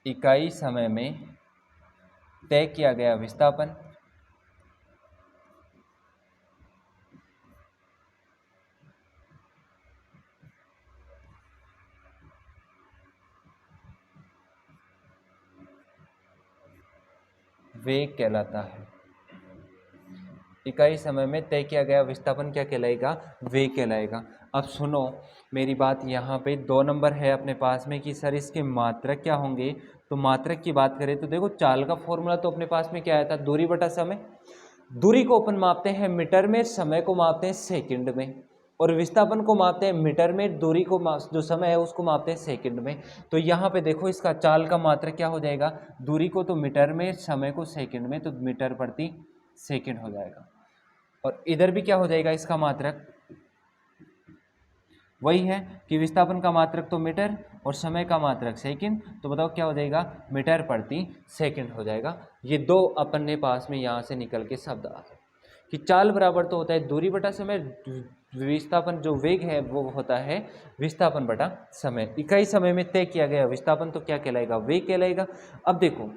इकाई समय में तय किया गया विस्थापन वेग कहलाता है। इकाई समय में तय किया गया विस्थापन क्या कहलाएगा, वेग कहलाएगा। अब सुनो मेरी बात, यहाँ पे 2 नंबर है अपने पास में कि सर इसके मात्रक क्या होंगे। तो मात्रक की बात करें तो देखो, चाल का फॉर्मूला तो अपने पास में क्या आया था, दूरी बटा समय। दूरी को अपन मापते हैं मीटर में, समय को मापते हैं सेकंड में। और विस्थापन को मापते हैं मीटर में, दूरी को जो समय है उसको मापते हैं सेकंड में। तो यहाँ पे देखो इसका चाल का मात्रक क्या हो जाएगा, दूरी को तो मीटर में, समय को सेकंड में, तो मीटर प्रति सेकंड हो जाएगा। और इधर भी क्या हो जाएगा इसका मात्रक, वही है कि विस्थापन का मात्रक तो मीटर और समय का मात्रक सेकंड। तो बताओ क्या हो जाएगा, मीटर प्रति सेकंड हो जाएगा। ये 2 अपन ने पास में यहाँ से निकल के शब्द आ गए कि चाल बराबर तो होता है दूरी बटा समय, विस्थापन जो वेग है वो होता है विस्थापन बटा समय। इकाई समय में तय किया गया विस्थापन तो क्या कहलाएगा, वेग कहलाएगा। अब देखो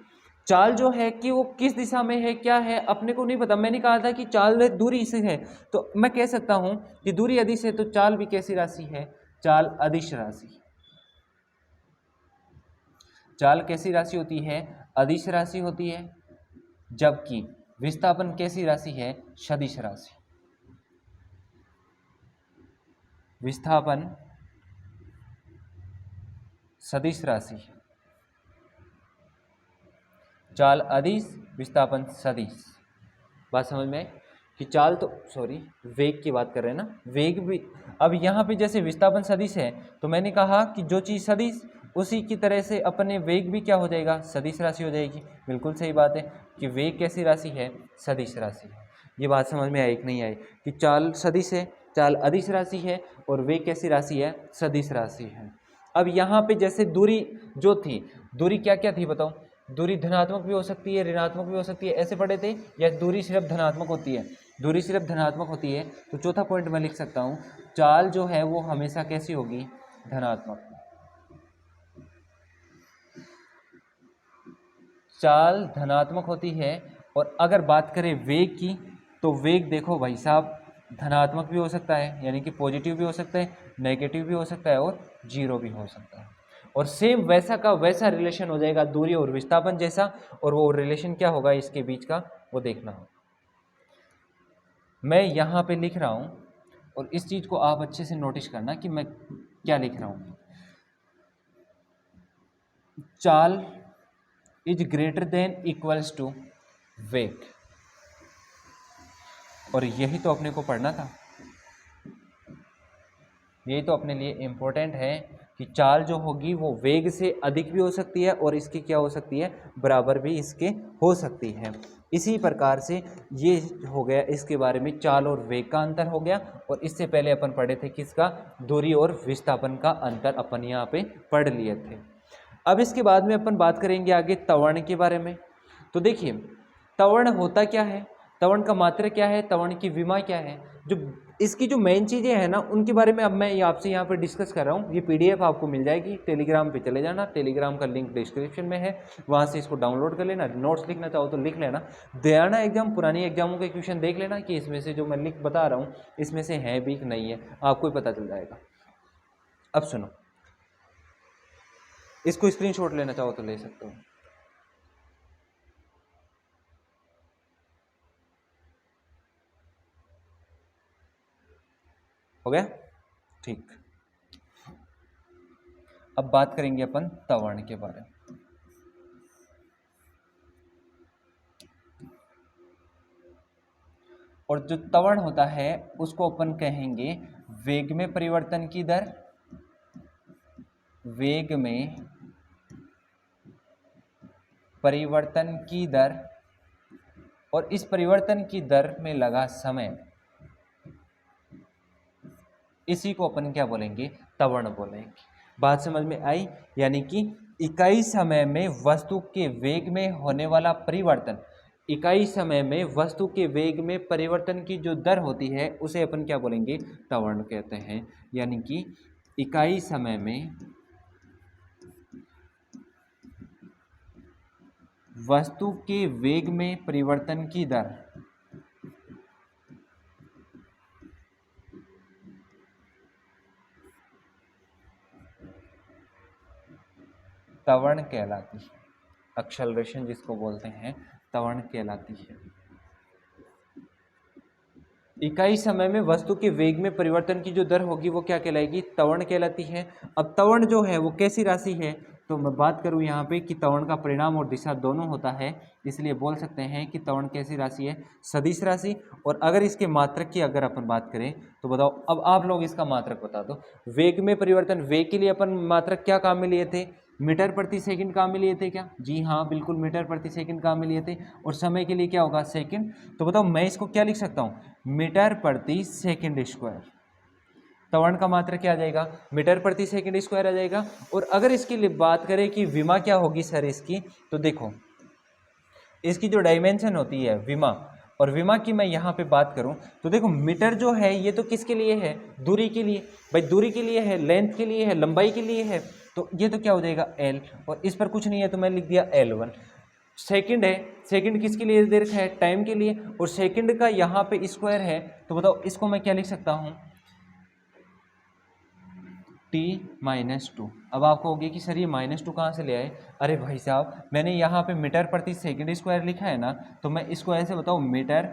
चाल जो है कि वो किस दिशा में है, क्या है, अपने को नहीं पता। मैंने कहा था कि चाल दूरी से है, तो मैं कह सकता हूं कि दूरी अदिश है तो चाल भी कैसी राशि है, चाल अदिश राशि। चाल कैसी राशि होती है, अदिश राशि होती है। जबकि विस्थापन कैसी राशि है, सदिश राशि। विस्थापन सदिश राशि है। चाल अदिश, विस्थापन सदिश। बात समझ में आई कि चाल तो वेग की बात कर रहे हैं ना, वेग भी। अब यहाँ पे जैसे विस्थापन सदिश है तो मैंने कहा कि जो चीज़ सदिश उसी की तरह से अपने वेग भी क्या हो जाएगा, सदिश राशि हो जाएगी। बिल्कुल सही बात है कि वेग कैसी राशि है, सदिश राशि है। ये बात समझ में आई कि नहीं आई कि चाल सदिश है, चाल अदिश राशि है, और वेग कैसी राशि है, सदिश राशि है। अब यहाँ पे जैसे दूरी जो थी, दूरी क्या क्या थी बताओ, दूरी धनात्मक भी हो सकती है, ऋणात्मक भी हो सकती है, ऐसे पढ़े थे। या दूरी सिर्फ धनात्मक होती है, दूरी सिर्फ धनात्मक होती है। तो चौथा पॉइंट मैं लिख सकता हूँ, चाल जो है वो हमेशा कैसी होगी, धनात्मक। चाल धनात्मक होती है। और अगर बात करें वेग की, तो वेग देखो भाई साहब, धनात्मक भी हो सकता है, यानी कि पॉजिटिव भी हो सकता है, नेगेटिव भी हो सकता है, और जीरो भी हो सकता है। और सेम वैसा का वैसा रिलेशन हो जाएगा दूरी और विस्थापन जैसा। और वो रिलेशन क्या होगा इसके बीच का, वो देखना हो। मैं यहाँ पे लिख रहा हूँ, और इस चीज़ को आप अच्छे से नोटिस करना कि मैं क्या लिख रहा हूँ। चाल is greater than equals to वेग। और यही तो अपने को पढ़ना था, यही तो अपने लिए इम्पोर्टेंट है कि चाल जो होगी वो वेग से अधिक भी हो सकती है और इसकी क्या हो सकती है, बराबर भी इसके हो सकती है। इसी प्रकार से ये हो गया इसके बारे में, चाल और वेग का अंतर हो गया। और इससे पहले अपन पढ़े थे किसका, दूरी और विस्थापन का अंतर अपन यहाँ पे पढ़ लिए थे। अब इसके बाद में अपन बात करेंगे आगे त्वरण के बारे में। तो देखिए त्वरण होता क्या है, त्वरण का मात्रक क्या है, त्वरण की विमा क्या है, जो इसकी जो मेन चीज़ें हैं ना उनके बारे में अब मैं आपसे यहाँ पे डिस्कस कर रहा हूँ। ये पीडीएफ आपको मिल जाएगी, टेलीग्राम पे चले जाना, टेलीग्राम का लिंक डिस्क्रिप्शन में है, वहाँ से इसको डाउनलोड कर लेना। नोट्स लिखना चाहो तो लिख लेना, दयाना एग्जाम पुरानी एग्जामों के क्वेश्चन देख लेना कि इसमें से जो मैं लिख बता रहा हूँ इसमें से है भी कि नहीं है, आपको ही पता चल जाएगा। अब सुनो, इसको स्क्रीनशॉट लेना चाहो तो ले सकते हो। हो गया, ठीक। अब बात करेंगे अपन त्वरण के बारे में। और जो त्वरण होता है उसको अपन कहेंगे वेग में परिवर्तन की दर, वेग में परिवर्तन की दर, और इस परिवर्तन की दर में लगा समय, इसी को अपन क्या बोलेंगे, त्वरण बोलेंगे। बात समझ में आई? यानी कि इकाई समय में वस्तु के वेग में होने वाला परिवर्तन, इकाई समय में वस्तु के वेग में परिवर्तन की जो दर होती है उसे अपन क्या बोलेंगे, त्वरण कहते हैं। यानी कि इकाई समय में वस्तु के वेग में परिवर्तन की दर, त्वरण कहलाती है। एक्सेलरेशन जिसको बोलते हैं त्वरण कहलाती है। इकाई समय में वस्तु के वेग में परिवर्तन की जो दर होगी वो क्या कहलाएगी, त्वरण कहलाती है। अब त्वरण जो है वो कैसी राशि है, तो मैं बात करूं यहाँ पे कि त्वरण का परिणाम और दिशा दोनों होता है, इसलिए बोल सकते हैं कि त्वरण कैसी राशि है, सदिश राशि। और अगर इसके मात्रक की अगर अपन बात करें तो बताओ, अब आप लोग इसका मात्रक बता दो। वेग में परिवर्तन, वेग के लिए अपन मात्रक क्या काम में लिए थे, मीटर प्रति सेकंड काम में लिए थे क्या, जी हाँ बिल्कुल मीटर प्रति सेकंड काम में लिए थे। और समय के लिए क्या होगा, सेकंड। तो बताओ मैं इसको क्या लिख सकता हूँ, मीटर प्रति सेकंड स्क्वायर। त्वरण का मात्रा क्या आ जाएगा, मीटर प्रति सेकंड स्क्वायर आ जाएगा। और अगर इसकी बात करें कि विमा क्या होगी सर इसकी, तो देखो इसकी जो डायमेंशन होती है विमा, और विमा की मैं यहाँ पे बात करूँ तो देखो मीटर जो है ये तो किसके लिए है, दूरी के लिए, भाई दूरी के लिए है, लेंथ के लिए है, लंबाई के लिए है, तो ये तो क्या हो जाएगा L, और इस पर कुछ नहीं है तो मैं लिख दिया L1। सेकंड है, सेकंड किसके लिए दे रखा है, टाइम के लिए, और सेकंड का यहाँ पे स्क्वायर है, तो बताओ इसको मैं क्या लिख सकता हूँ, t-2। अब आपको होगी कि सर ये -2 कहाँ से ले आए, अरे भाई साहब मैंने यहाँ पे मीटर प्रति सेकंड स्क्वायर लिखा है ना, तो मैं इसको ऐसे बताओ मीटर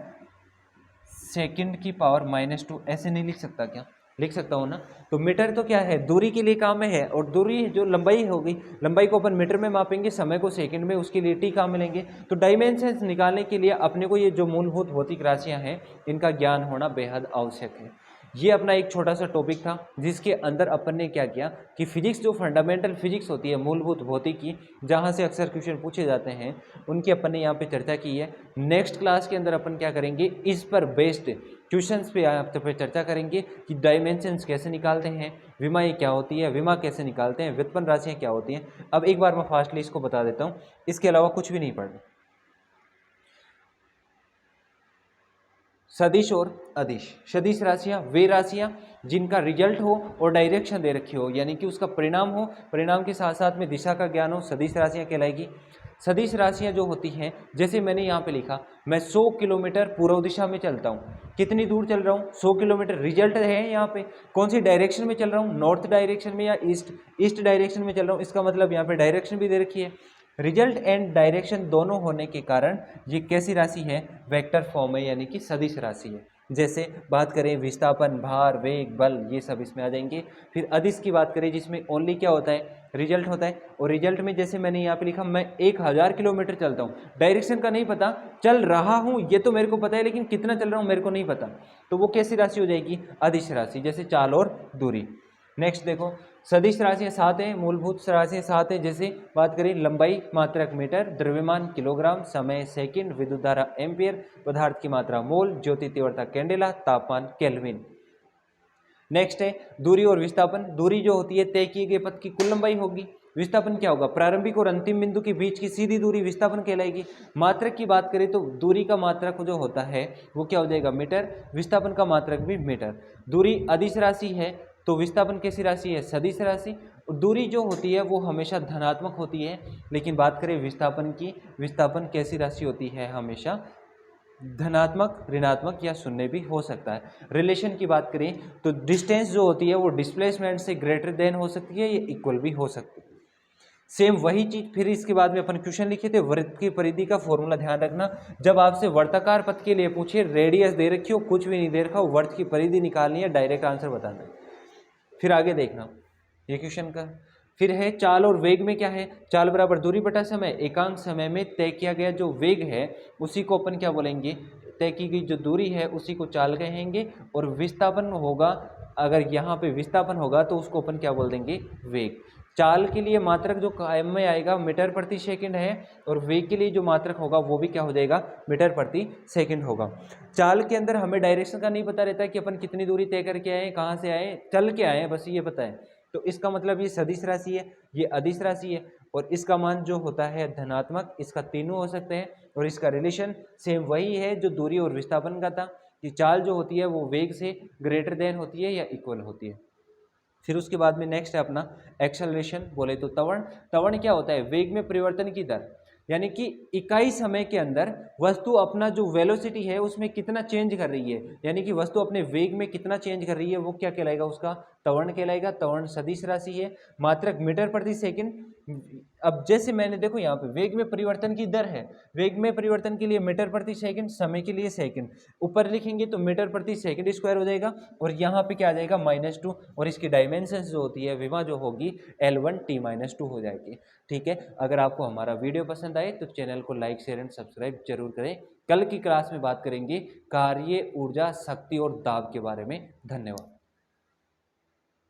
सेकंड की पावर -2, ऐसे नहीं लिख सकता क्या, लिख सकता हूँ ना। तो मीटर तो क्या है, दूरी के लिए काम में है, और दूरी जो लंबाई होगी, लंबाई को अपन मीटर में मापेंगे, समय को सेकंड में, उसके लिए टी काम मिलेंगे। तो डायमेंशंस निकालने के लिए अपने को ये जो मूलभूत भौतिक राशियाँ हैं इनका ज्ञान होना बेहद आवश्यक है। ये अपना एक छोटा सा टॉपिक था जिसके अंदर अपन ने क्या किया कि फिजिक्स, जो फंडामेंटल फिजिक्स होती है, मूलभूत भौतिकी, जहाँ से अक्सर क्वेश्चन पूछे जाते हैं, उनकी अपन ने यहाँ पे चर्चा की है। नेक्स्ट क्लास के अंदर अपन क्या करेंगे, इस पर बेस्ड क्वेश्चंस पे आप पे चर्चा करेंगे कि डायमेंशंस कैसे निकालते हैं, विमा क्या होती है, विमा कैसे निकालते हैं, व्युत्पन्न राशियाँ क्या होती हैं। अब एक बार मैं फास्टली इसको बता देता हूँ, इसके अलावा कुछ भी नहीं पढ़ना। सदिश और अदिश, सदिश राशियाँ वे राशियाँ जिनका रिजल्ट हो और डायरेक्शन दे रखी हो, यानी कि उसका परिणाम हो, परिणाम के साथ साथ में दिशा का ज्ञान हो, सदिश राशियाँ कहलाएगी। सदिश राशियाँ जो होती हैं, जैसे मैंने यहाँ पे लिखा, मैं 100 किलोमीटर पूर्व दिशा में चलता हूँ, कितनी दूर चल रहा हूँ, 100 किलोमीटर। रिजल्ट है यहाँ पे कौन सी डायरेक्शन में चल रहा हूँ, नॉर्थ डायरेक्शन में या ईस्ट डायरेक्शन में चल रहा हूँ, इसका मतलब यहाँ पे डायरेक्शन भी दे रखी है। रिजल्ट एंड डायरेक्शन दोनों होने के कारण ये कैसी राशि है, वेक्टर फॉर्म है, यानी कि सदिश राशि है। जैसे बात करें विस्थापन, भार, वेग, बल, ये सब इसमें आ जाएंगे। फिर अदिश की बात करें जिसमें ओनली क्या होता है, रिजल्ट होता है। और रिजल्ट में जैसे मैंने यहाँ पे लिखा, मैं 1000 किलोमीटर चलता हूँ, डायरेक्शन का नहीं पता, चल रहा हूँ ये तो मेरे को पता है, लेकिन कितना चल रहा हूँ मेरे को नहीं पता, तो वो कैसी राशि हो जाएगी, अदिश राशि, जैसे चाल और दूरी। नेक्स्ट देखो, सदिश राशियाँ 7 हैं, मूलभूत राशियाँ 7 हैं। जैसे बात करें लंबाई मात्रक मीटर, द्रव्यमान किलोग्राम, समय सेकंड, विद्युत धारा एम्पियर, पदार्थ की मात्रा मोल, ज्योति तीव्रता कैंडेला, तापमान केल्विन। नेक्स्ट है दूरी और विस्थापन। दूरी जो होती है तय किए गए पथ की कुल लंबाई होगी। विस्थापन क्या होगा, प्रारंभिक और अंतिम बिंदु के बीच की सीधी दूरी विस्थापन कहलाएगी। मात्रक की बात करें तो दूरी का मात्रक जो होता है वो क्या हो जाएगा, मीटर, विस्थापन का मात्रक भी मीटर। दूरी अदिश राशि है तो विस्थापन कैसी राशि है, सदिश राशि। दूरी जो होती है वो हमेशा धनात्मक होती है, लेकिन बात करें विस्थापन की, विस्थापन कैसी राशि होती है, हमेशा धनात्मक, ऋणात्मक या शून्य भी हो सकता है। रिलेशन की बात करें तो डिस्टेंस जो होती है वो डिस्प्लेसमेंट से ग्रेटर देन हो सकती है या इक्वल भी हो सकती है। सेम वही चीज फिर इसके बाद में अपन क्वेश्चन लिखे थे, वृत्त की परिधि का फॉर्मूला ध्यान रखना। जब आपसे वर्ताकार पथ के लिए पूछे, रेडियस दे रखी हो, कुछ भी नहीं दे रखा हो, वृत्त की परिधि निकालनी है, डायरेक्ट आंसर बताना है। फिर आगे देखना ये क्वेश्चन का। फिर है चाल और वेग में क्या है, चाल बराबर दूरी बटा समय, एकांक समय में तय किया गया जो वेग है उसी को अपन क्या बोलेंगे, तय की गई जो दूरी है उसी को चाल कहेंगे। और विस्थापन होगा, अगर यहाँ पे विस्थापन होगा तो उसको अपन क्या बोल देंगे, वेग। चाल के लिए मात्रक जो कायम में आएगा मीटर प्रति सेकंड है, और वेग के लिए जो मात्रक होगा वो भी क्या हो जाएगा, मीटर प्रति सेकंड होगा। चाल के अंदर हमें डायरेक्शन का नहीं पता रहता कि अपन कितनी दूरी तय करके आए, कहाँ से आए, चल के आए, बस ये पता है। तो इसका मतलब ये सदिश राशि है, ये अदिश राशि है, और इसका मान जो होता है धनात्मक, इसका तीनों हो सकते हैं। और इसका रिलेशन सेम वही है जो दूरी और विस्थापन का था, कि चाल जो होती है वो वेग से ग्रेटर देन होती है या इक्वल होती है। फिर उसके बाद में नेक्स्ट है अपना एक्सेलरेशन, बोले तो त्वरण। त्वरण क्या होता है, वेग में परिवर्तन की दर, यानी कि इकाई समय के अंदर वस्तु अपना जो वेलोसिटी है उसमें कितना चेंज कर रही है, यानी कि वस्तु अपने वेग में कितना चेंज कर रही है, वो क्या कहलाएगा, उसका त्वरण कहलाएगा। त्वरण सदिश राशि है, मात्रक मीटर प्रति सेकंड। अब जैसे मैंने देखो यहाँ पे वेग में परिवर्तन की दर है, वेग में परिवर्तन के लिए मीटर प्रति सेकंड, समय के लिए सेकंड, ऊपर लिखेंगे तो मीटर प्रति सेकंड स्क्वायर हो जाएगा, और यहाँ पे क्या आ जाएगा, -2, और इसकी डायमेंशन जो होती है विमा जो होगी L1T-2 हो जाएगी। ठीक है, अगर आपको हमारा वीडियो पसंद आए तो चैनल को लाइक, शेयर एंड सब्सक्राइब जरूर करें। कल की क्लास में बात करेंगे कार्य, ऊर्जा, शक्ति और दाब के बारे में। धन्यवाद।